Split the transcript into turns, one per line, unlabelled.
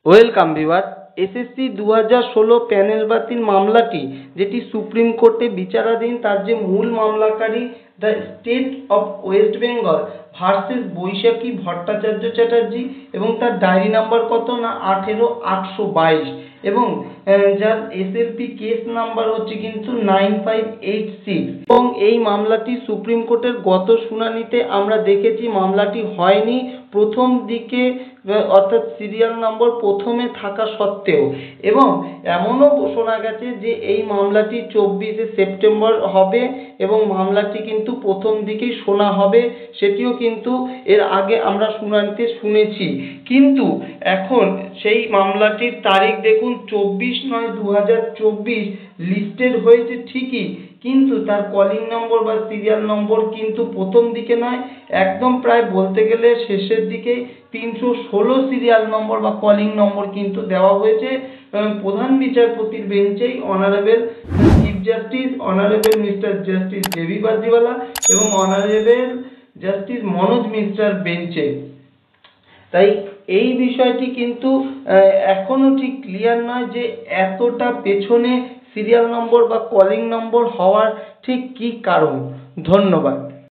Welcome viewer. SSC 2016 panel বাতিল মামলাটি যেটি সুপ্রিম কোর্টে বিচারাধীন, তার যে মূল মামলাকারী the state of West Bengal versus Baishakhi Bhattacharya Chatterjee, এবং তার ডায়েরি নাম্বার কত না 18822, এবং যার এসএলপি কেস নাম্বার হচ্ছে কিন্তু 9586। এবং এই মামলাটি সুপ্রিম কোর্টের গত শুনানিতে আমরা দেখেছি মামলাটি হয়নি প্রথম দিকে, অর্থাৎ সিরিয়াল নম্বর প্রথমে থাকা সত্ত্বেও, এবং এমনও শোনা গেছে যে এই মামলাটি 24শে সেপ্টেম্বর হবে এবং মামলাটি কিন্তু প্রথম দিকেই শোনা হবে, সেটিও কিন্তু এর আগে আমরা শুনানিতে শুনেছি। কিন্তু এখন সেই মামলাটির তারিখ দেখুন 24/9/2024 লিস্টেড হয়েছে ঠিকই, কিন্তু তার কলিং নম্বর বা সিরিয়াল নম্বর কিন্তু প্রথম দিকে নয়, একদম প্রায় বলতে গেলে শেষের দিকে 316 সিরিয়াল নম্বর বা কলিং নম্বর কিন্তু দেওয়া হয়েছে প্রধান বিচারপতির বেঞ্চেই, honourable chief justice honourable mister justice JB Bajiwala এবং অনারেবল জাস্টিস মনোজ মিশ্রার বেঞ্চে। তাই এই বিষয়টি কিন্তু এখনো ঠিক ক্লিয়ার নয় যে এতটা পেছনে সিরিয়াল নম্বর বা কলিং নম্বর হওয়ার ঠিক কী কারণ। ধন্যবাদ।